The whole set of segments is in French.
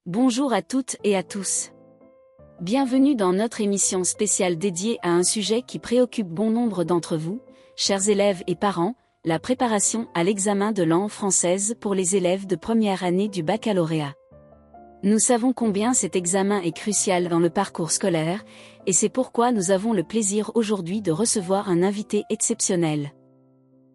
Bonjour à toutes et à tous. Bienvenue dans notre émission spéciale dédiée à un sujet qui préoccupe bon nombre d'entre vous, chers élèves et parents, la préparation à l'examen de langue française pour les élèves de première année du baccalauréat. Nous savons combien cet examen est crucial dans le parcours scolaire, et c'est pourquoi nous avons le plaisir aujourd'hui de recevoir un invité exceptionnel.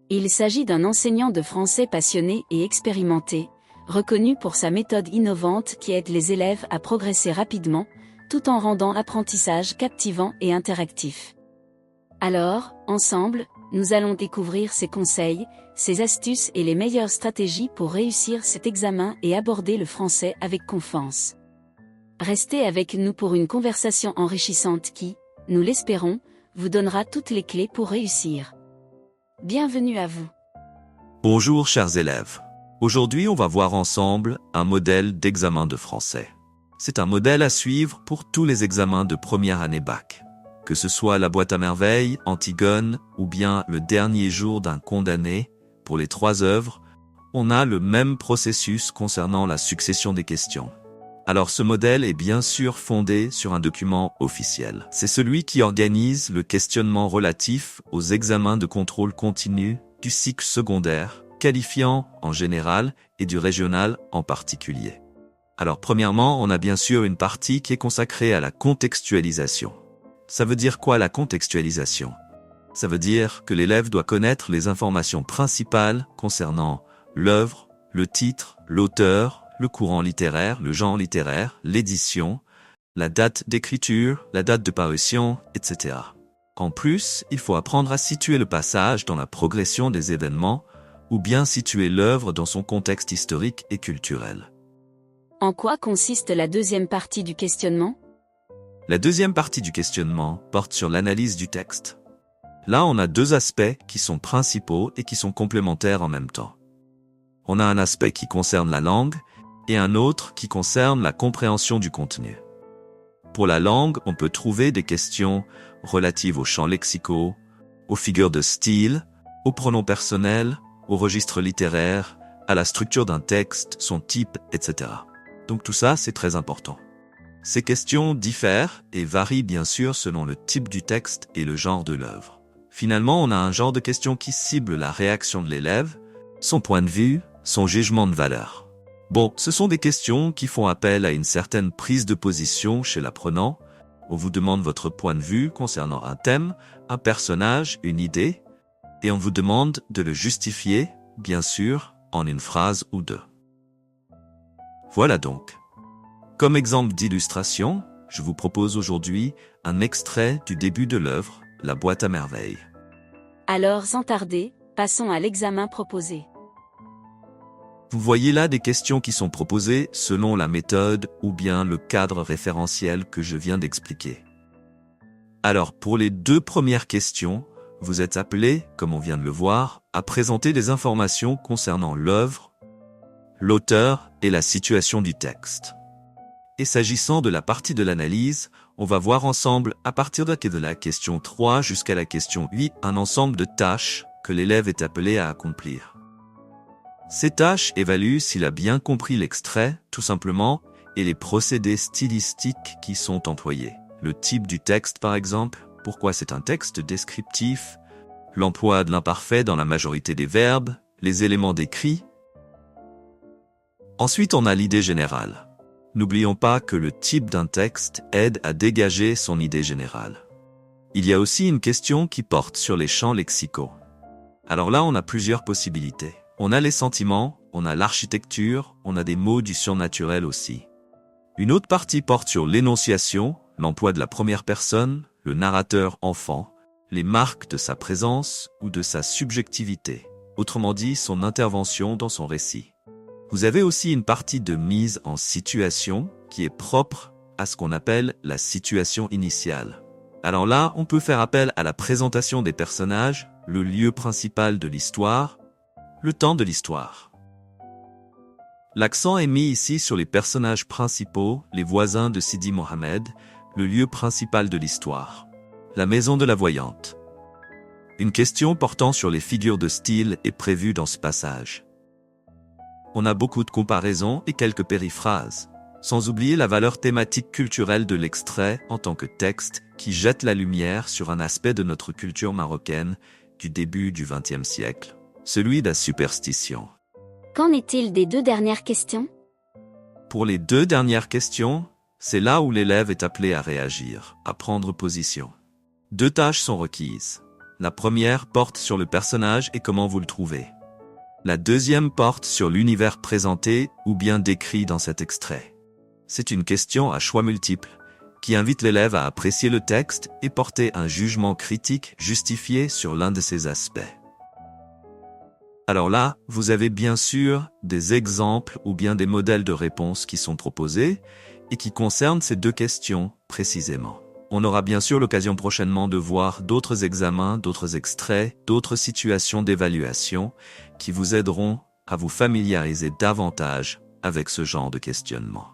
Il s'agit d'un enseignant de français passionné et expérimenté, reconnu pour sa méthode innovante qui aide les élèves à progresser rapidement, tout en rendant l'apprentissage captivant et interactif. Alors, ensemble, nous allons découvrir ses conseils, ses astuces et les meilleures stratégies pour réussir cet examen et aborder le français avec confiance. Restez avec nous pour une conversation enrichissante qui, nous l'espérons, vous donnera toutes les clés pour réussir. Bienvenue à vous. Bonjour chers élèves. Aujourd'hui, on va voir ensemble un modèle d'examen de français. C'est un modèle à suivre pour tous les examens de première année bac. Que ce soit la boîte à merveilles, Antigone ou bien le dernier jour d'un condamné, pour les 3 œuvres, on a le même processus concernant la succession des questions. Alors ce modèle est bien sûr fondé sur un document officiel. C'est celui qui organise le questionnement relatif aux examens de contrôle continu du cycle secondaire, qualifiant en général et du régional en particulier. Alors premièrement, on a bien sûr une partie qui est consacrée à la contextualisation. Ça veut dire quoi la contextualisation? Ça veut dire que l'élève doit connaître les informations principales concernant l'œuvre, le titre, l'auteur, le courant littéraire, le genre littéraire, l'édition, la date d'écriture, la date de parution, etc. En plus, il faut apprendre à situer le passage dans la progression des événements ou bien situer l'œuvre dans son contexte historique et culturel. En quoi consiste la deuxième partie du questionnement? La deuxième partie du questionnement porte sur l'analyse du texte. Là, on a 2 aspects qui sont principaux et qui sont complémentaires en même temps. On a un aspect qui concerne la langue et un autre qui concerne la compréhension du contenu. Pour la langue, on peut trouver des questions relatives aux champs lexicaux, aux figures de style, aux pronoms personnels, au registre littéraire, à la structure d'un texte, son type, etc. Donc tout ça, c'est très important. Ces questions diffèrent et varient bien sûr selon le type du texte et le genre de l'œuvre. Finalement, on a un genre de questions qui cible la réaction de l'élève, son point de vue, son jugement de valeur. Bon, ce sont des questions qui font appel à une certaine prise de position chez l'apprenant. On vous demande votre point de vue concernant un thème, un personnage, une idée, et on vous demande de le justifier, bien sûr, en une phrase ou 2. Voilà donc. Comme exemple d'illustration, je vous propose aujourd'hui un extrait du début de l'œuvre, La boîte à merveilles. Alors sans tarder, passons à l'examen proposé. Vous voyez là des questions qui sont proposées selon la méthode ou bien le cadre référentiel que je viens d'expliquer. Alors pour les 2 premières questions, vous êtes appelé, comme on vient de le voir, à présenter des informations concernant l'œuvre, l'auteur et la situation du texte. Et s'agissant de la partie de l'analyse, on va voir ensemble, à partir de la question 3 jusqu'à la question 8, un ensemble de tâches que l'élève est appelé à accomplir. Ces tâches évaluent s'il a bien compris l'extrait, tout simplement, et les procédés stylistiques qui sont employés. Le type du texte, par exemple, pourquoi c'est un texte descriptif, l'emploi de l'imparfait dans la majorité des verbes, les éléments décrits. Ensuite, on a l'idée générale. N'oublions pas que le type d'un texte aide à dégager son idée générale. Il y a aussi une question qui porte sur les champs lexicaux. Alors là, on a plusieurs possibilités. On a les sentiments, on a l'architecture, on a des mots du surnaturel aussi. Une autre partie porte sur l'énonciation, l'emploi de la première personne, le narrateur enfant, les marques de sa présence ou de sa subjectivité, autrement dit son intervention dans son récit. Vous avez aussi une partie de mise en situation qui est propre à ce qu'on appelle la situation initiale. Alors là, on peut faire appel à la présentation des personnages, le lieu principal de l'histoire, le temps de l'histoire. L'accent est mis ici sur les personnages principaux, les voisins de Sidi Mohamed, le lieu principal de l'histoire, la maison de la voyante. Une question portant sur les figures de style est prévue dans ce passage. On a beaucoup de comparaisons et quelques périphrases. Sans oublier la valeur thématique culturelle de l'extrait en tant que texte qui jette la lumière sur un aspect de notre culture marocaine du début du XXe siècle, celui de la superstition. Qu'en est-il des 2 dernières questions? Pour les 2 dernières questions, c'est là où l'élève est appelé à réagir, à prendre position. 2 tâches sont requises. La première porte sur le personnage et comment vous le trouvez. La deuxième porte sur l'univers présenté ou bien décrit dans cet extrait. C'est une question à choix multiples, qui invite l'élève à apprécier le texte et porter un jugement critique justifié sur l'un de ces aspects. Alors là, vous avez bien sûr des exemples ou bien des modèles de réponses qui sont proposés et qui concernent ces 2 questions précisément. On aura bien sûr l'occasion prochainement de voir d'autres examens, d'autres extraits, d'autres situations d'évaluation qui vous aideront à vous familiariser davantage avec ce genre de questionnement.